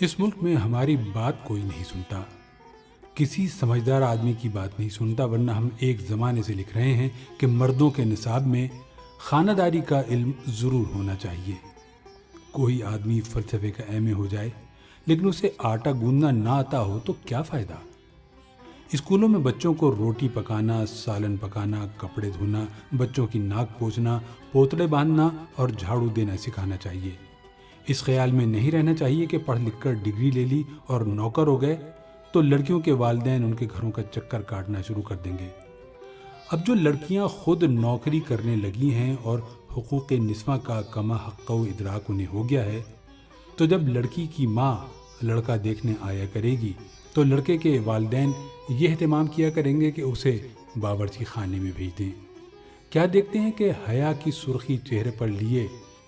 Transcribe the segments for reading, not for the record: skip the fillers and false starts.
اس ملک میں ہماری بات کوئی نہیں سنتا، کسی سمجھدار آدمی کی بات نہیں سنتا، ورنہ ہم ایک زمانے سے لکھ رہے ہیں کہ مردوں کے نصاب میں خانہ داری کا علم ضرور ہونا چاہیے۔ کوئی آدمی فلسفے کا ایم اے ہو جائے لیکن اسے آٹا گوندنا نہ آتا ہو تو کیا فائدہ؟ اسکولوں میں بچوں کو روٹی پکانا، سالن پکانا، کپڑے دھونا، بچوں کی ناک پوچھنا، پوتڑے باندھنا اور جھاڑو دینا سکھانا چاہیے۔ اس خیال میں نہیں رہنا چاہیے کہ پڑھ لکھ کر ڈگری لے لی اور نوکر ہو گئے تو لڑکیوں کے والدین ان کے گھروں کا چکر کاٹنا شروع کر دیں گے۔ اب جو لڑکیاں خود نوکری کرنے لگی ہیں اور حقوق نسواں کا کما حق و ادراک انہیں ہو گیا ہے، تو جب لڑکی کی ماں لڑکا دیکھنے آیا کرے گی تو لڑکے کے والدین یہ اہتمام کیا کریں گے کہ اسے باورچی خانے میں بھیج دیں۔ کیا دیکھتے ہیں کہ حیا کی سرخی چہرے پر لیے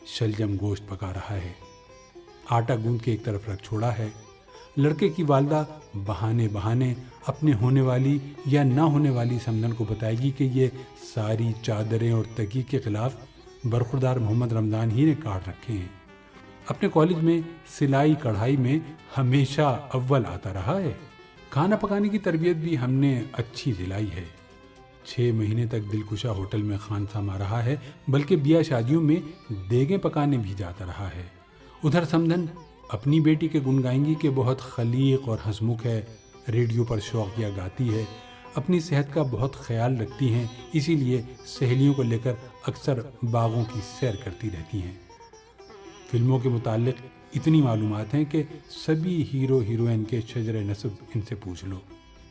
شلجم گوشت پکا رہا ہے، آٹا گوندھ کے ایک طرف رکھ چھوڑا ہے۔ لڑکے کی والدہ بہانے اپنے ہونے والی یا نہ ہونے والی سمندن کو بتائے گی کہ یہ ساری چادریں اور تکی کے خلاف برخوردار محمد رمضان ہی نے کاٹ رکھے ہیں۔ اپنے کالج میں سلائی کڑھائی میں ہمیشہ اول آتا رہا ہے۔ کھانا پکانے کی تربیت بھی ہم نے اچھی دلائی ہے۔ 6 مہینے تک دلکشا ہوٹل میں خان سما رہا ہے، بلکہ بیاہ شادیوں میں دیگیں پکانے بھی جاتا رہا ہے۔ ادھر سمدھن اپنی بیٹی کے گن گائیں گی کہ بہت خلیق اور ہنسمکھ ہے، ریڈیو پر شوقیہ گاتی ہے، اپنی صحت کا بہت خیال رکھتی ہیں، اسی لیے سہیلیوں کو لے کر اکثر باغوں کی سیر کرتی رہتی ہیں۔ فلموں کے متعلق اتنی معلومات ہیں کہ سبھی ہیرو ہیروئن کے شجر نسب ان سے پوچھ لو۔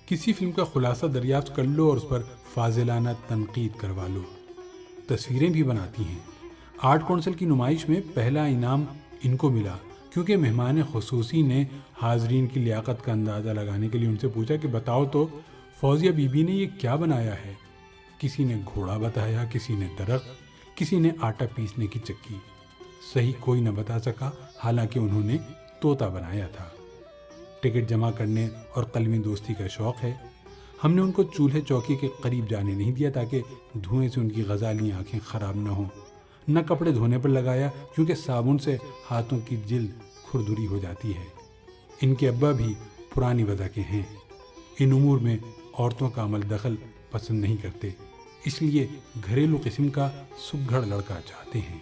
کسی فلم کا خلاصہ دریافت کر لو اور اس پر فاضلانہ تنقید کروا لو۔ تصویریں بھی بناتی ہیں۔ آرٹ کونسل کی نمائش میں پہلا انعام ان کو ملا کیونکہ مہمان خصوصی نے حاضرین کی لیاقت کا اندازہ لگانے کے لیے ان سے پوچھا کہ بتاؤ تو فوزیہ بی بی نے یہ کیا بنایا ہے؟ کسی نے گھوڑا بتایا، کسی نے درخت، کسی نے آٹا پیسنے کی چکی۔ صحیح کوئی نہ بتا سکا، حالانکہ انہوں نے طوطا بنایا تھا۔ ٹکٹ جمع کرنے اور قلمی دوستی کا شوق ہے۔ ہم نے ان کو چولہے چوکی کے قریب جانے نہیں دیا تاکہ دھوئیں سے ان کی غزالی آنکھیں خراب نہ ہوں۔ نہ کپڑے دھونے پر لگایا کیونکہ صابن سے ہاتھوں کی جلد کھردری ہو جاتی ہے۔ ان کے ابا بھی پرانی وضع کے ہیں، ان امور میں عورتوں کا عمل دخل پسند نہیں کرتے، اس لیے گھریلو قسم کا سگھڑ لڑکا چاہتے ہیں۔